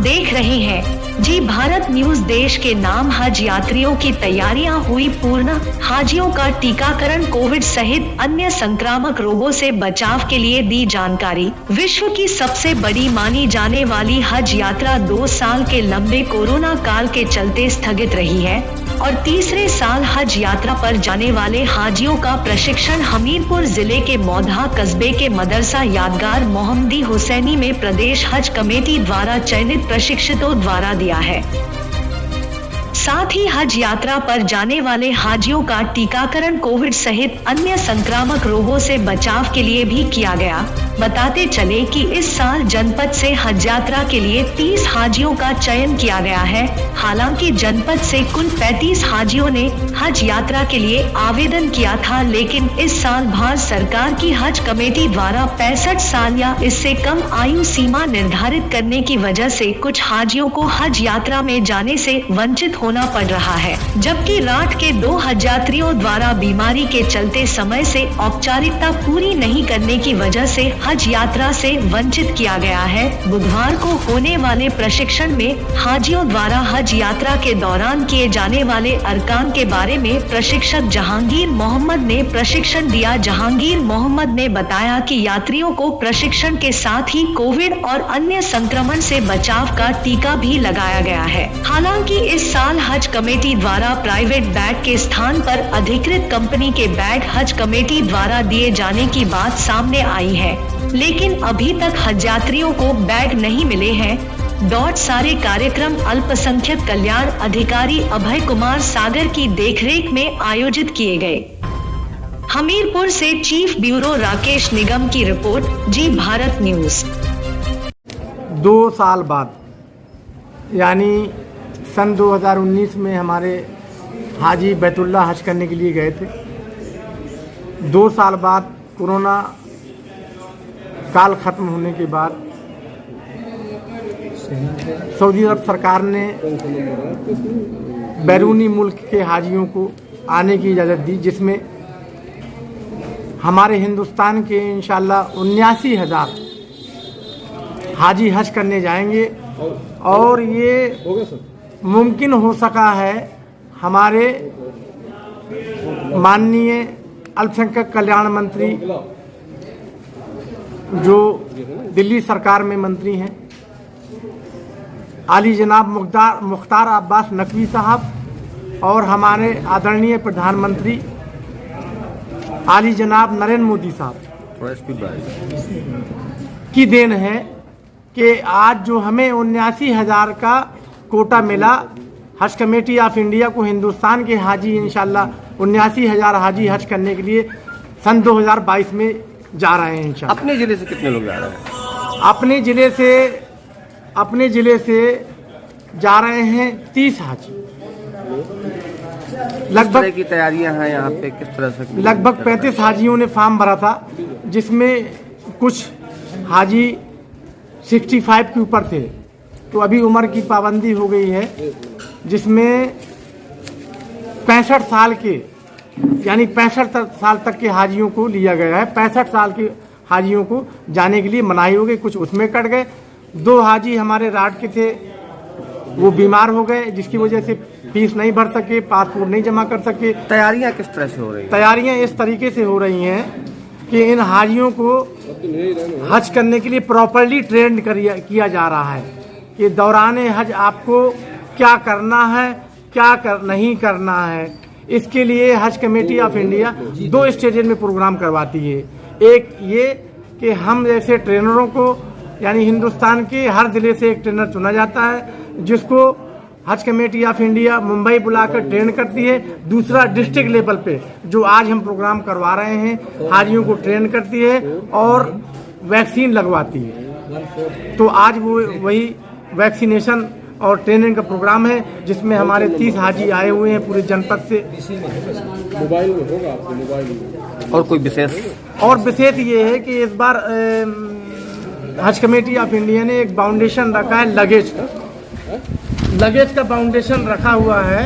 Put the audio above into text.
देख रहे हैं जी भारत न्यूज। देश के नाम हज यात्रियों की तैयारियां हुई पूर्ण। हाजियों का टीकाकरण, कोविड सहित अन्य संक्रामक रोगों से बचाव के लिए दी जानकारी। विश्व की सबसे बड़ी मानी जाने वाली हज यात्रा 2 साल के लंबे कोरोना काल के चलते स्थगित रही है और तीसरे साल हज यात्रा पर जाने वाले हाजियों का प्रशिक्षण हमीरपुर जिले के मौधा कस्बे के मदरसा यादगार मोहम्मदी हुसैनी में प्रदेश हज कमेटी द्वारा चयनित प्रशिक्षितों द्वारा दिया है। साथ ही हज यात्रा पर जाने वाले हाजियों का टीकाकरण कोविड सहित अन्य संक्रामक रोगों से बचाव के लिए भी किया गया। बताते चले कि इस साल जनपद से हज यात्रा के लिए 30 हाजियों का चयन किया गया है। हालांकि जनपद से कुल 35 हाजियों ने हज यात्रा के लिए आवेदन किया था, लेकिन इस साल भारत सरकार की हज कमेटी द्वारा 65 साल या इससे कम आयु सीमा निर्धारित करने की वजह से कुछ हाजियों को हज यात्रा में जाने से वंचित होना पड़ रहा है, जबकि राठ के 2 हज यात्रियों द्वारा बीमारी के चलते समय से औपचारिकता पूरी नहीं करने की वजह से हज यात्रा से वंचित किया गया है। बुधवार को होने वाले प्रशिक्षण में हाजियों द्वारा हज यात्रा के दौरान किए जाने वाले अरकान के बारे में प्रशिक्षक जहांगीर मोहम्मद ने प्रशिक्षण दिया। जहांगीर मोहम्मद ने बताया कि यात्रियों को प्रशिक्षण के साथ ही कोविड और अन्य संक्रमण से बचाव का टीका भी लगाया गया है। हालांकि इस साल हज कमेटी द्वारा प्राइवेट बैग के स्थान पर अधिकृत कंपनी के बैग हज कमेटी द्वारा दिए जाने की बात सामने आई है, लेकिन अभी तक हज यात्रियों को बैग नहीं मिले हैं। सारे कार्यक्रम अल्पसंख्यक कल्याण अधिकारी अभय कुमार सागर की देखरेख में आयोजित किए गए। हमीरपुर से चीफ ब्यूरो राकेश निगम की रिपोर्ट, जी भारत न्यूज। 2 साल बाद यानी सन 2019 में हमारे हाजी बैतुल्ला हज करने के लिए गए थे। 2 साल बाद कोरोना काल खत्म होने के बाद सऊदी अरब सरकार ने बैरूनी मुल्क के हाजियों को आने की इजाज़त दी, जिसमें हमारे हिंदुस्तान के इंशाल्लाह 79,000 हाजी हज करने जाएंगे। और ये मुमकिन हो सका है हमारे माननीय अल्पसंख्यक कल्याण मंत्री जो दिल्ली सरकार में मंत्री हैं, आली जनाब मुख्तार अब्बास नकवी साहब और हमारे आदरणीय प्रधानमंत्री आली जनाब नरेंद्र मोदी साहब की देन है कि आज जो हमें 79,000 का कोटा मिला, हज कमेटी ऑफ इंडिया को हिंदुस्तान के हाजी इंशाल्लाह 79,000 हाजी हज करने के लिए सन 2022 में जा रहे हैं इंशाल्लाह। अपने जिले से कितने लोग जा रहे हैं? अपने जिले से जा रहे हैं 30 हाजी। लगभग की तैयारियां हैं यहाँ पे किस तरह से? लगभग 35 हाजियों ने फॉर्म भरा था, जिसमें कुछ हाजी 65 के ऊपर थे, तो अभी उम्र की पाबंदी हो गई है, जिसमें 65 साल के यानी 65 साल तक के हाजियों को लिया गया है। 65 साल के हाजियों को जाने के लिए मनाही हो गई, कुछ उसमें कट गए। 2 हाजी हमारे राठ के थे, वो बीमार हो गए, जिसकी वजह से फीस नहीं भर सके, पासपोर्ट नहीं जमा कर सके। तैयारियां किस तरह से हो रही हैं? तैयारियां इस तरीके से हो रही हैं कि इन हाजियों को हज करने के लिए प्रॉपर्ली ट्रेंड किया जा रहा है कि दौरान हज आपको क्या करना है, क्या नहीं करना है। इसके लिए हज कमेटी ऑफ इंडिया 2 स्टेजेस में प्रोग्राम करवाती है। एक ये कि हम जैसे ट्रेनरों को यानी हिंदुस्तान के हर जिले से एक ट्रेनर चुना जाता है, जिसको हज कमेटी ऑफ इंडिया मुंबई बुलाकर ट्रेन करती है। दूसरा डिस्ट्रिक्ट लेवल पे जो आज हम प्रोग्राम करवा रहे हैं, हाजियों को ट्रेन करती है और वैक्सीन लगवाती है। तो आज वो वही वैक्सीनेशन और ट्रेनिंग का प्रोग्राम है, जिसमें हमारे 30 हाजी आए हुए हैं पूरे जनपद से। मोबाइल में होगा आपके मोबाइल में। और कोई विशेष ये है कि इस बार हज कमेटी ऑफ इंडिया ने एक फाउंडेशन रखा है लगेज का फाउंडेशन रखा हुआ है,